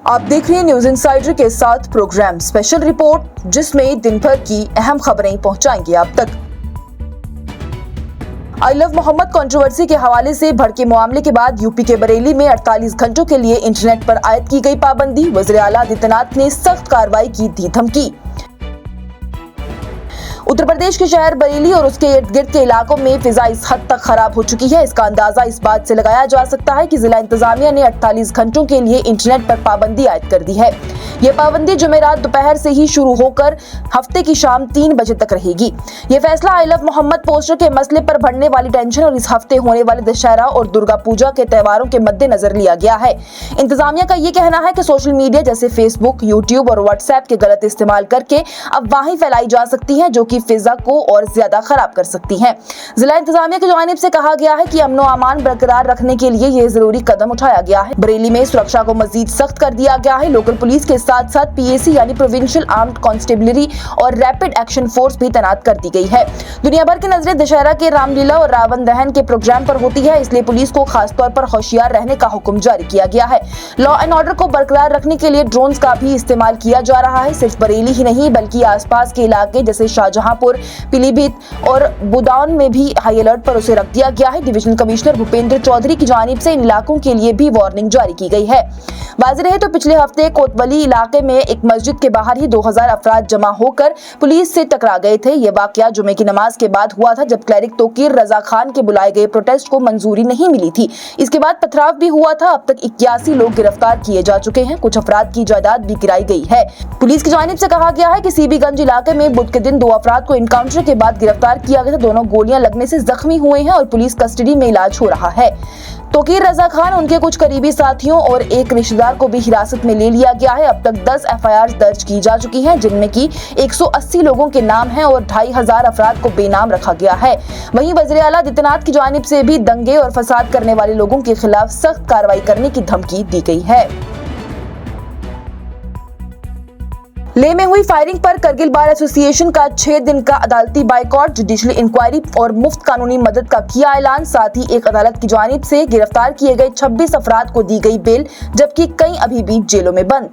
आप देख रहे हैं न्यूज इंसाइडर के साथ प्रोग्राम स्पेशल रिपोर्ट, जिसमें दिन भर की अहम खबरें पहुंचाएंगे आप तक। आई लव मोहम्मद कंट्रोवर्सी के हवाले से भड़के मामले के बाद यूपी के बरेली में 48 घंटों के लिए इंटरनेट पर आयद की गई पाबंदी। वज़ीर आला आदित्यनाथ ने सख्त कार्रवाई की दी धमकी। उत्तर प्रदेश के शहर बरेली और उसके इर्द गिर्द के इलाकों में फिजा इस हद तक खराब हो चुकी है, इसका अंदाजा इस बात से लगाया जा सकता है कि जिला इंतजामिया ने 48 घंटों के लिए इंटरनेट पर पाबंदी आयद कर दी है। यह पाबंदी जुमेरात दोपहर से ही शुरू होकर हफ्ते की शाम 3 बजे तक रहेगी। यह फैसला आई लव मोहम्मद पोस्टर के मसले पर बढ़ने वाली टेंशन और इस हफ्ते होने वाले दशहरा और दुर्गा पूजा के त्योहारों के मद्देनजर लिया गया है। इंतजामिया का यह कहना है कि सोशल मीडिया जैसे फेसबुक, यूट्यूब और व्हाट्सएप के गलत इस्तेमाल करके अफवाहें फैलाई जा सकती हैं, जो कि फिजा को और ज्यादा खराब कर सकती हैं। जिला इंतजामिया की जानिब से कहा गया है कि अमनो अमान बरकरार रखने के लिए यह जरूरी कदम उठाया गया है। बरेली में सुरक्षा को मजीद सख्त कर दिया गया है। लोकल पुलिस के साथ साथ पीएसी यानी प्रोविंशियल आर्म्ड कांस्टेबलरी और रैपिड एक्शन फोर्स भी तैनात कर दी गई है। दुनिया भर की नजरें दशहरा के रामलीला और रावण दहन के प्रोग्राम पर होती है, इसलिए पुलिस को खासतौर पर होशियार रहने का हुक्म जारी किया गया है। लॉ एंड ऑर्डर को बरकरार रखने के लिए ड्रोन्स का भी इस्तेमाल किया जा रहा है। सिर्फ बरेली ही नहीं बल्कि आसपास के इलाके जैसे शाहजहांपुर, पीलीभीत और बुदान में भी हाई अलर्ट पर उसे रख दिया गया है। डिविजनल कमिश्नर भूपेंद्र चौधरी की जानिब से इन इलाकों के लिए भी वार्निंग जारी की गई है। वाज़ेह रहे तो पिछले हफ्ते कोतवाली इलाके में एक मस्जिद के बाहर ही 2000 अफराद जमा होकर पुलिस से टकरा गए थे। यह वाकया जुमे की नमाज के बाद हुआ था, जब क्लरिक तोकीर रजा खान के बुलाए गए प्रोटेस्ट को मंजूरी नहीं मिली थी। इसके बाद पथराव भी हुआ था। अब तक 81 लोग गिरफ्तार किए जा चुके हैं। कुछ अफराद की जायदाद भी गिराई गई है। पुलिस की जानिब से कहा गया है कि सीबीगंज इलाके में बुध के दिन 2 अफराद को इनकाउंटर के बाद गिरफ्तार किया गया था। दोनों गोलियां लगने से जख्मी हुए हैं और पुलिस कस्टडी में इलाज हो रहा है। तोकीर रजा खान, उनके कुछ करीबी साथियों और एक रिश्तेदार को भी हिरासत में ले लिया गया है। अब तक 10 एफआईआर दर्ज की जा चुकी हैं, जिनमें की 180 लोगों के नाम हैं और 2500 अफराद को बेनाम रखा गया है। वहीं वज़ीर आला आदित्यनाथ की जानिब से भी दंगे और फसाद करने वाले लोगों के खिलाफ सख्त कार्रवाई करने की धमकी दी गई है। लेह में हुई फायरिंग पर करगिल बार एसोसिएशन का 6 दिन का अदालती बाइकॉट, जुडिशियल इंक्वायरी और मुफ्त कानूनी मदद का किया ऐलान। साथ ही एक अदालत की जानिब से गिरफ्तार किए गए 26 अफराद को दी गई बेल, जबकि कई अभी भी जेलों में बंद।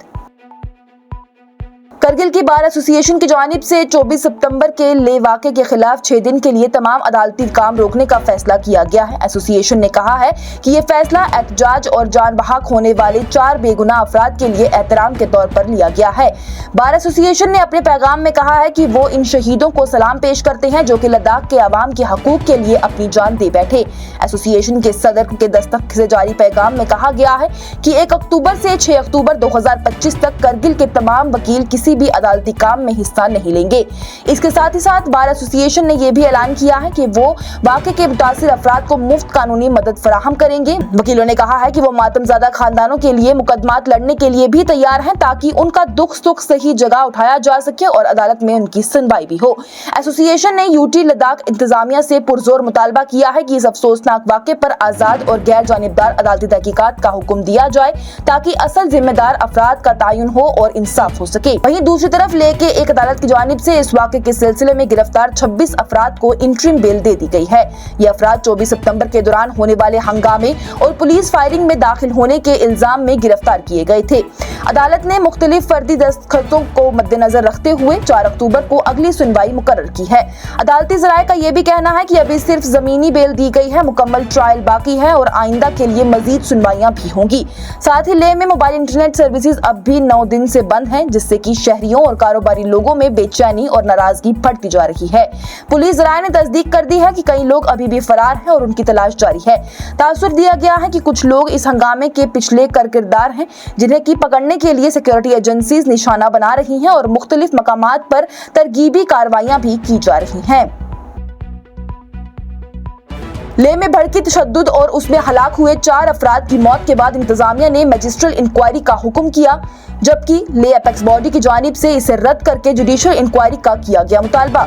करगिल की बार एसोसिएशन की जानिब से 24 सितंबर के लेह वाक़े के खिलाफ 6 दिन के लिए तमाम अदालती काम रोकने का फैसला किया गया है। एसोसिएशन ने कहा है कि यह फैसला एहतजाज और जान बहक होने वाले 4 बेगुनाह अफराद के लिए एहतराम के तौर पर लिया गया है। बार एसोसिएशन ने अपने पैगाम में कहा है कि वो इन शहीदों को सलाम पेश करते हैं, जो कि लद्दाख के अवाम के हकूक के लिए अपनी जान दे बैठे। एसोसिएशन के सदर के दस्तक से जारी पैगाम में कहा गया है कि 1 अक्टूबर से 6 अक्टूबर 2025 तक करगिल के तमाम वकील किसी भी अदालती काम में हिस्सा नहीं लेंगे। इसके साथ ही साथ बार एसोसिएशन ने यह भी ऐलान किया है कि वो वाक़े के मुतासिर अफराद को मुफ्त कानूनी मदद फराहम करेंगे। वकीलों ने कहा है कि वो मातमज़दा खानदानों के लिए मुकदमात लड़ने के लिए भी तैयार हैं, ताकि उनका दुख सुख सही जगह उठाया जा सके और अदालत में उनकी सुनवाई भी हो। एसोसिएशन ने यूटी लद्दाख इंतजामिया से पुरजोर मुतालबा किया है कि इस अफसोसनाक वाक़े पर आज़ाद और गैर जानिबदार अदालती तहकीकात का हुक्म दिया जाए, ताकि असल जिम्मेदार अफराद का तयन हो और इंसाफ हो सके। वहीं दूसरी तरफ लेह के एक अदालत की जानिब से इस वाक़े के सिलसिले में गिरफ्तार 26 अफराद को इंटरिम बेल दे दी गई है। ये अफराद 24 सितंबर के दौरान होने वाले हंगामे और पुलिस फायरिंग में दाखिल होने के इल्जाम में गिरफ्तार किए गए थे। अदालत ने मुख्तलिफ फर्दी दस्तखतों को मद्देनजर रखते हुए 4 अक्टूबर को अगली सुनवाई मुकर्रर की है। अदालती ज़राए का यह भी कहना है कि अभी सिर्फ जमीनी बेल दी गई है, मुकम्मल ट्रायल बाकी है और आइंदा के लिए मजीद सुनवाइयां भी होंगी। साथ ही लेह में मोबाइल इंटरनेट सर्विसेज अब भी 9 दिन से बंद हैं, जिससे कि शहरियों और कारोबारी लोगों में बेचैनी और नाराजगी बढ़ती जा रही है। पुलिस ज़राए ने तस्दीक कर दी है कि कई लोग अभी भी फरार हैं और उनकी तलाश जारी है। तासुर दिया गया है कि कुछ लोग इस हंगामे के पिछले किरदार हैं, जिन्हें की पकड़ने के लिए सिक्योरिटी एजेंसीज निशाना बना रही हैं और मुख्तलिफ मकामात पर तरगीबी कार्रवाइयां भी की जा रही हैं। लेह में भड़की तशद्दुद और उसमें हलाक हुए 4 अफराद की मौत के बाद इंतजामिया ने मजिस्ट्रियल इंक्वायरी का हुक्म किया, जबकि लेह एपेक्स बॉडी की जानिब से इसे रद्द करके जुडिशियल इंक्वायरी का किया गया मुतालबा।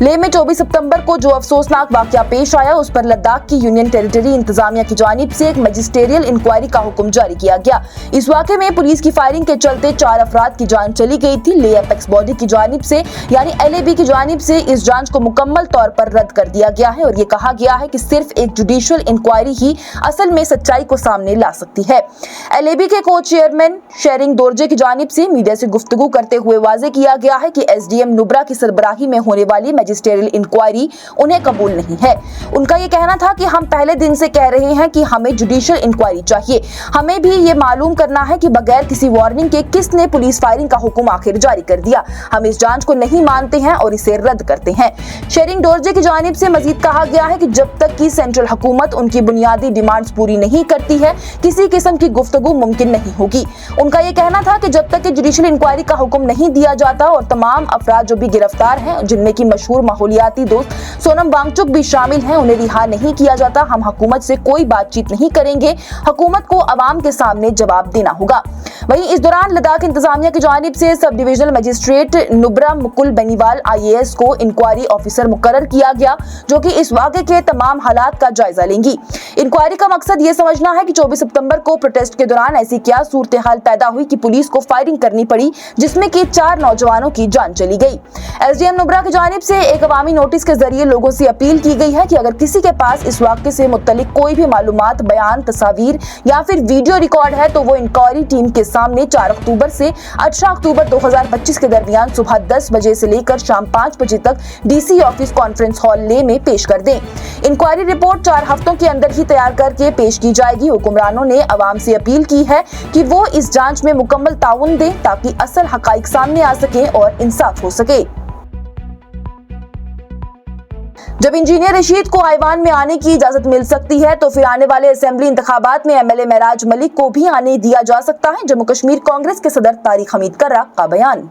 लेह में 24 सितंबर को जो अफसोसनाक वाकया पेश आया, उस पर लद्दाख की यूनियन टेरिटरी इंतजामिया की जानिब से एक मजिस्ट्रियल इंक्वायरी का हुक्म जारी किया गया। इस वाकये में पुलिस की फायरिंग के चलते 4 अफराद की जान चली गई थी। लेह एपेक्स बॉडी की जानिब से यानी LAB की जानिब से इस जांच को मुकम्मल तौर पर रद्द कर दिया गया है और ये कहा गया है कि सिर्फ एक जुडिशियल इंक्वायरी ही असल में सच्चाई को सामने ला सकती है। LAB के को चेयरमैन शेरिंग दोरजे की जानिब से मीडिया से गुफ्तगू करते हुए वाजे किया गया है कि SDM नुब्रा की सरबराही में होने वाली मजिस्ट्रियल इंक्वायरी उन्हें कबूल नहीं है। उनका ये कहना था कि हम पहले दिन से कह रहे हैं कि हमें जुडिशियल इंक्वायरी चाहिए। हमें भी ये मालूम करना है कि बगैर किसी वार्निंग के किसने पुलिस फायरिंग का हुक्म आखिर जारी कर दिया। हम इस जांच को नहीं मानते हैं और इसे रद्द करते हैं। शेरिंग डोरजे की जानिब से मजीद कहा गया है कि जब तक कि सेंट्रल हुकूमत उनकी बुनियादी डिमांड्स पूरी नहीं करती है, किसी किस्म की गुफ्तगू मुमकिन नहीं होगी। उनका ये कहना था कि जब तक कि जुडिशियल इंक्वायरी का हुक्म नहीं दिया जाता और तमाम अफराद जो भी गिरफ्तार हैं, जिनमें की मशहूर माहौलियाती दोस्त सोनम वांगचुक भी शामिल हैं, उन्हें रिहा नहीं किया जाता, हम हुकूमत से कोई बातचीत नहीं करेंगे। हुकूमत को अवाम के सामने जवाब देना होगा। वहीं इस दौरान लद्दाख इंतजामिया की जानिब से sub divisional magistrate Nubra Mukul Beniwal IAS को इंक्वायरी ऑफिसर मुकर्रर किया गया, जो कि इस वाक़े के तमाम हालात का जायजा लेंगी। इंक्वायरी का मकसद ये समझना है कि 24 सितंबर को प्रोटेस्ट के दौरान ऐसी क्या सूरत हाल पैदा हुई कि पुलिस को फायरिंग करनी पड़ी, जिसमें कि 4 नौजवानों की जान चली गई। SDM नुब्रा की जानिब से एक अवामी नोटिस के जरिए लोगों से अपील की गई है कि अगर किसी के पास इस वाक़े से मुत्तलिक कोई भी मालूमात, बयान, तस्वीर या फिर वीडियो रिकॉर्ड है तो वो इंक्वायरी टीम के सामने 4 अक्टूबर से 18 अक्टूबर 2025 के दरमियान सुबह 10 बजे से लेकर शाम 5 बजे तक DC office conference hall Leh में पेश कर दें। इंक्वायरी रिपोर्ट 4 हफ्तों के अंदर ही तैयार करके पेश की जाएगी। हुक्मरानों ने अवाम से अपील की है कि वो इस जांच में मुकम्मल ताउन दें ताकि असल हकाइक सामने आ सके और इंसाफ हो सके। जब इंजीनियर रशीद को आईवान में आने की इजाजत मिल सकती है तो फिर आने वाले असेंबली इंतखाबात में MLA महराज मलिक को भी आने दिया जा सकता है। जम्मू कश्मीर कांग्रेस के सदर तारिक हमीद कर्रा का बयान।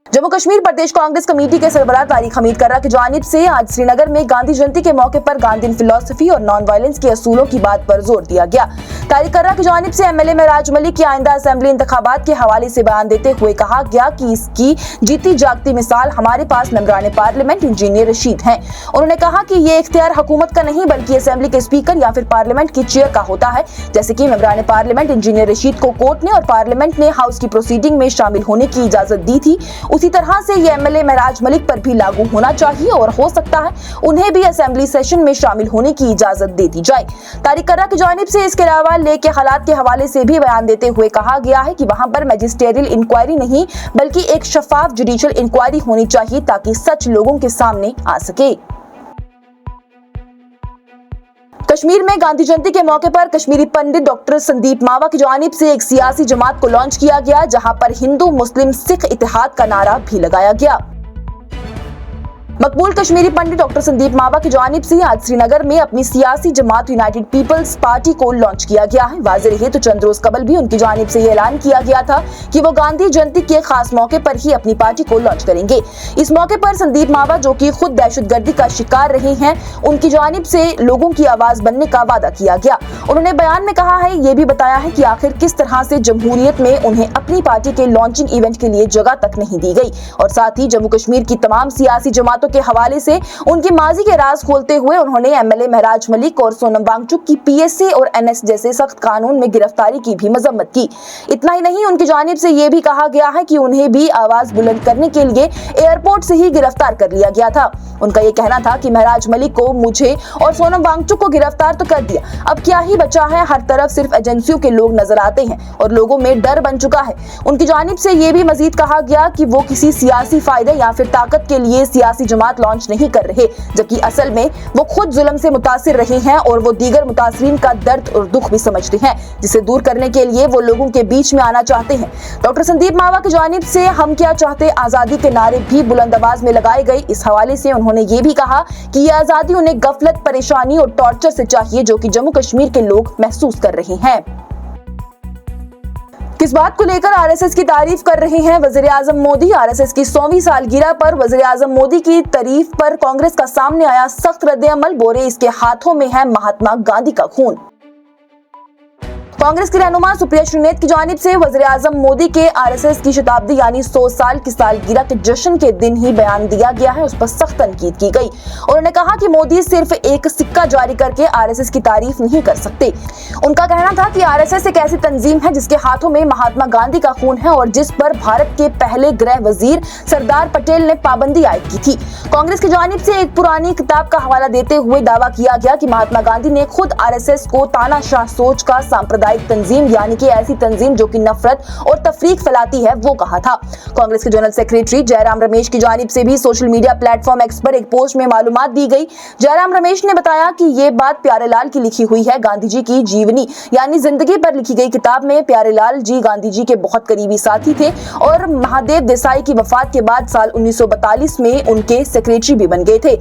जम्मू कश्मीर प्रदेश कांग्रेस कमेटी के सरबराह तारिक हमीद कर्रा की जानिब से आज श्रीनगर में गांधी जयंती के मौके पर गांधीन फिलॉसफी और नॉन वायलेंस के असूलों की बात पर जोर दिया गया। तारिक कर्रा की जानिब से MLA महराज मलिक की आइंदा असेंबली इंतखाबात के हवाले से बयान देते हुए कहा गया कि इसकी जीती जागती मिसाल हमारे पास मेंबरान पार्लियामेंट इंजीनियर रशीद हैं। उन्होंने कहा कि ये इख्तियार हुकूमत का नहीं बल्कि असेंबली के स्पीकर या फिर पार्लियामेंट की चेयर का होता है। जैसे कि मेंबरान पार्लियामेंट इंजीनियर रशीद को कोर्ट ने और पार्लियामेंट ने हाउस की प्रोसीडिंग में शामिल होने की इजाजत दी थी, उसी तरह से ये MLA महराज मलिक पर भी लागू होना चाहिए और हो सकता है उन्हें भी असेंबली सेशन में शामिल होने की इजाजत दे दी जाए। तारिक कर्रा की जानिब से इसके अलावा लेह के हालात के हवाले से भी बयान देते हुए कहा गया है कि वहां पर मैजिस्ट्रियल इंक्वायरी नहीं बल्कि एक शफाफ जुडिशियल इंक्वायरी होनी चाहिए ताकि सच लोगों के सामने आ सके। कश्मीर में गांधी जयंती के मौके पर कश्मीरी पंडित डॉक्टर संदीप मावा की जानिब से एक सियासी जमात को लॉन्च किया गया, जहां पर हिंदू मुस्लिम सिख इत्तेहाद का नारा भी लगाया गया। मकबूल कश्मीरी पंडित डॉक्टर संदीप मावा की जानिब से आज श्रीनगर में अपनी सियासी जमात यूनाइटेड पीपल्स पार्टी को लॉन्च किया गया है। वाज़ेह रहे तो चंद रोज कबल भी उनकी जानिब से ये ऐलान किया गया था कि वो गांधी जयंती के खास मौके पर ही अपनी पार्टी को लॉन्च करेंगे। इस मौके पर संदीप मावा, जो कि खुद दहशतगर्दी का शिकार रहे हैं, उनकी जानिब से लोगों की आवाज बनने का वादा किया गया। उन्होंने बयान में कहा है, ये भी बताया है कि आखिर किस तरह से जमहूरियत में उन्हें अपनी पार्टी के लॉन्चिंग इवेंट के लिए जगह तक नहीं दी गई और साथ ही जम्मू कश्मीर की तमाम सियासी जमातों के हवाले से उनकी माजी के राज खोलते हुए उन्होंने MLA महराज मलिक और सोनम वांगचुक की PSA और NS जैसे सख्त कानून में गिरफ्तारी की भी मजम्मत की। इतना ही नहीं, उनकी जानिब से यह भी कहा गया है कि उन्हें भी आवाज बुलंद करने के लिए एयरपोर्ट से ही गिरफ्तार कर लिया गया था। उनका यह कहना था कि महराज मलिक को, मुझे और सोनम वांगचुक को गिरफ्तार तो कर दिया, अब क्या ही बचा है, हर तरफ सिर्फ एजेंसियों के लोग नजर आते हैं और लोगों में डर बन चुका है। उनकी जानिब से यह भी मजीद कहा गया कि वो किसी सियासी फायदे या फिर ताकत के लिए सियासी जमात लॉन्च नहीं कर रहे, जबकि असल में वो खुद जुल्म से मुतासिर रहे हैं और वो दीगर मुतासिरीन का दर्द और दुख भी समझते हैं, जिसे दूर करने के लिए वो लोगों के बीच में आना चाहते हैं। डॉक्टर संदीप मावा की जानिब से हम क्या चाहते आजादी के नारे भी बुलंद आवाज में लगाए गए। इस हवाले से उन्होंने ये भी कहा कि ये आजादी उन्हें गफलत, परेशानी और टॉर्चर से चाहिए जो कि जम्मू कश्मीर के लोग महसूस कर रहे हैं। किस बात को लेकर RSS की तारीफ कर रहे हैं वजीर आजम मोदी। RSS की 100वीं सालगिरह पर वजीर आजम मोदी की तारीफ पर कांग्रेस का सामने आया सख्त रद्द-ए-अमल। बोरे इसके हाथों में है महात्मा गांधी का खून। कांग्रेस की रहनुमा सुप्रिया श्रीनेत की जानिब से वज़ीर-ए-आज़म मोदी के आरएसएस की शताब्दी यानी 100 साल की सालगिरह के जश्न के दिन ही बयान दिया गया है, उस पर सख्त तनकीद की गई। उन्होंने कहा कि मोदी सिर्फ एक सिक्का जारी करके आरएसएस की तारीफ नहीं कर सकते। उनका कहना था कि आरएसएस एक ऐसी तंजीम है जिसके हाथों में महात्मा गांधी का खून है और जिस पर भारत के पहले गृह वजीर सरदार पटेल ने पाबंदी आयद की थी। कांग्रेस की जानिब से एक पुरानी किताब का हवाला देते हुए दावा किया गया कि महात्मा गांधी ने खुद आरएसएस को तानाशाह सोच का सांप्रदायिक तंजीम यानी कि ऐसी तंजीम जो कि नफरत और तफरीक फैलाती है वो कहा था। कांग्रेस के जनरल सेक्रेटरी जयराम रमेश की जानिब से भी सोशल मीडिया प्लेटफॉर्म एक्स पर एक पोस्ट में मालूमात दी गई। जयराम रमेश ने बताया कि ये बात प्यारेलाल की लिखी हुई है। गांधी जी की जीवनी यानी जिंदगी पर लिखी गई किताब में प्यारेलाल जी गांधी जी के बहुत करीबी साथी थे और महादेव देसाई की वफात के बाद साल 1942 में उनके सेक्रेटरी भी बन गए थे।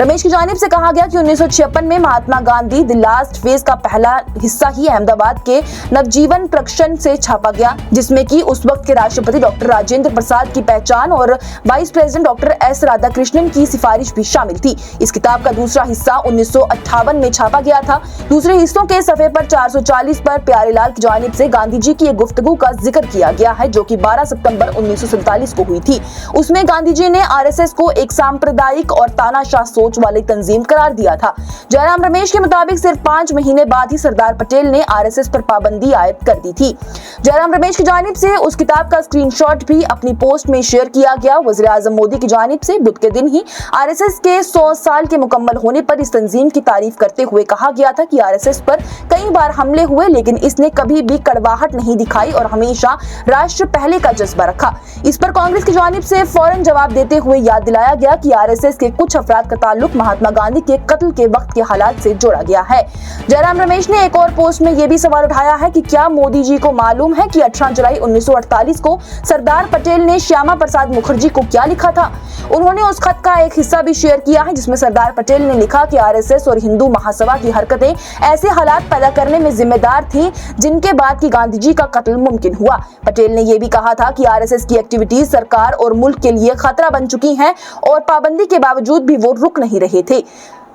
रमेश की जानिब से कहा गया कि 1956 में Mahatma Gandhi the last phase का पहला हिस्सा ही अहमदाबाद के नवजीवन प्रकाशन से छापा गया, जिसमें कि उस वक्त के राष्ट्रपति डॉक्टर राजेंद्र प्रसाद की पहचान और vice president doctor S Radhakrishnan की सिफारिश भी शामिल थी। इस किताब का दूसरा हिस्सा 1958 में छापा गया था। दूसरे हिस्सों के सफे पर 440 पर प्यारेलाल की जानिब से गांधी जी की एक गुफ्तगू का जिक्र किया गया है जो कि 12 सितंबर 1947 को हुई थी। उसमें गांधी जी ने आरएसएस को एक सांप्रदायिक और तानाशाह सोच वाली तंजीम करार दिया था। जयराम रमेश के मुताबिक सिर्फ 5 महीने बाद ही सरदार पटेल ने आरएसएस पर पाबंदी आयद कर दी थी। जयराम रमेश की जानिब से उस किताब का स्क्रीनशॉट भी अपनी पोस्ट में शेयर किया गया। वज़ीर-ए-आज़म मोदी की जानिब से बुध के दिन ही आरएसएस के 100 साल के मुकम्मल होने पर इस तंजीम की तारीफ करते हुए कहा गया था कि आरएसएस पर कई बार हमले हुए लेकिन इसने कभी भी कड़वाहट नहीं दिखाई और हमेशा राष्ट्र पहले का जज्बा रखा। इस पर कांग्रेस की जानिब से फौरन जवाब देते हुए याद दिलाया गया कि आरएसएस के कुछ अफराद का ताल्लुक महात्मा गांधी के कत्ल के वक्त के हालात से जोड़ा गया है। जयराम रमेश ने एक और पोस्ट में यह भी सवाल उठाया है कि क्या मोदी जी को मालूम है कि 18 जुलाई 1948 को सरदार पटेल ने श्यामा प्रसाद मुखर्जी को क्या लिखा था। उन्होंने उस खत का एक हिस्सा भी शेयर किया है जिसमें सरदार पटेल ने लिखा कि आरएसएस और हिंदू महासभा की हरकतें ऐसे हालात पैदा करने में जिम्मेदार थी जिनके बाद कि गांधी जी का कत्ल मुमकिन हुआ। पटेल ने यह भी कहा था कि आरएसएस की एक्टिविटीज सरकार और मुल्क के लिए खतरा बन चुकी हैं और पाबंदी के बावजूद भी वो रुक नहीं रहे थे।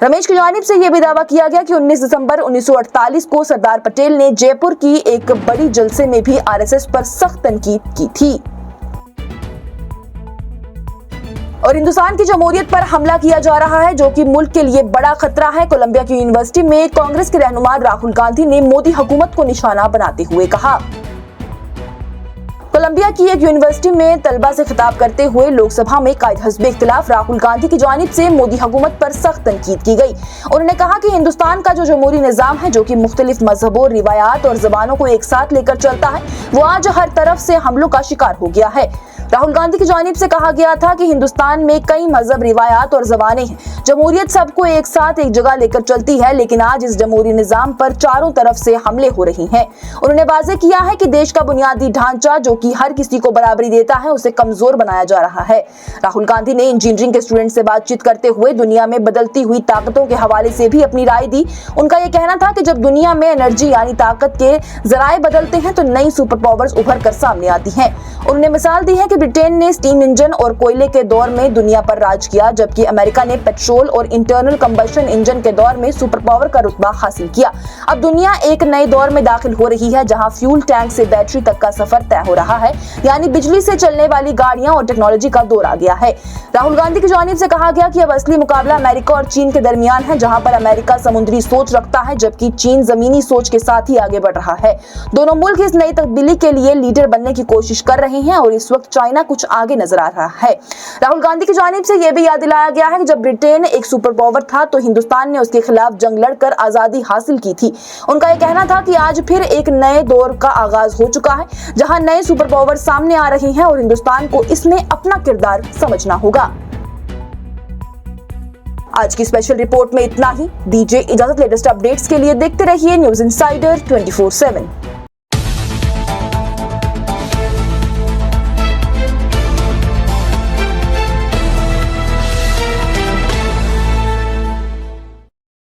रमेश की जानिब से यह भी दावा किया गया कि 19 दिसंबर 1948 को सरदार पटेल ने जयपुर की एक बड़ी जलसे में भी आरएसएस पर सख्त तनकीद की थी और हिंदुस्तान की जमहूरियत पर हमला किया जा रहा है जो कि मुल्क के लिए बड़ा खतरा है। कोलंबिया की यूनिवर्सिटी में कांग्रेस के रहनुमा राहुल गांधी ने मोदी हुकूमत को निशाना बनाते हुए कहा। कोलंबिया की एक यूनिवर्सिटी में तलबा से खिताब करते हुए लोकसभा में कायद हस्बे इख्तिलाफ राहुल गांधी की जानिब से मोदी हुकूमत पर सख्त तनकीद की गई। उन्होंने कहा कि हिंदुस्तान का जो जमहूरी निजाम है जो कि मुख्तलिफ मजहबों, रिवायात और जबानों को एक साथ लेकर चलता है वो आज हर तरफ से हमलों का शिकार हो गया है। राहुल गांधी की जानिब से कहा गया था कि हिंदुस्तान में कई मजहब, रिवायात और जबानें हैं। जमहूरियत सबको एक साथ एक जगह लेकर चलती है लेकिन आज इस जमहूरी निजाम पर चारों तरफ से हमले हो रहे हैं। उन्होंने वाज़ेह किया है कि देश का बुनियादी ढांचा जो कि हर किसी को बराबरी देता है उसे कमजोर बनाया जा रहा है। राहुल गांधी ने इंजीनियरिंग के स्टूडेंट से बातचीत करते हुए दुनिया में बदलती हुई ताकतों के हवाले से भी अपनी राय दी। उनका यह कहना था कि जब दुनिया में एनर्जी यानी ताकत के जराए बदलते हैं तो नई सुपर पावर्स उभर कर सामने आती हैं। उन्होंने मिसाल दी है कि ब्रिटेन ने स्टीम इंजन और कोयले के दौर में दुनिया पर राज किया जबकि अमेरिका ने पेट्रोल और इंटरनल कंबशन इंजन के दौर में सुपर पावर का रुतबा हासिल किया। अब दुनिया एक नए दौर में दाखिल हो रही है जहां फ्यूल टैंक से बैटरी तक का सफर तय हो रहा है यानी बिजली से चलने वाली गाड़ियां और टेक्नोलॉजी का दौर आ गया है। राहुल गांधी की जानिब से कहा गया कि अब असली मुकाबला अमेरिका और चीन के दरमियान है जहां पर अमेरिका समुद्री सोच रखता है जबकि चीन जमीनी सोच के साथ ही आगे बढ़ रहा है। दोनों मुल्क इस नई तब्दीली के लिए लीडर बनने की कोशिश कर रहे हैं और इस वक्त चाइना कुछ आगे नजर आ रहा है। राहुल गांधी की जानिब से यह भी याद दिलाया गया है कि जब ब्रिटेन एक सुपर पावर था तो हिंदुस्तान ने उसके खिलाफ जंग लड़कर आजादी हासिल की थी। उनका यह कहना था कि आज फिर एक नए दौर का आगाज हो चुका है जहां नए सुपर पावर सामने आ रही हैं और हिंदुस्तान को इसमें अपना किरदार समझना होगा। आज की स्पेशल रिपोर्ट में इतना ही। दीजिए इजाजत। लेटेस्ट अपडेट्स के लिए देखते रहिए न्यूज़ इंसाइडर 24/7।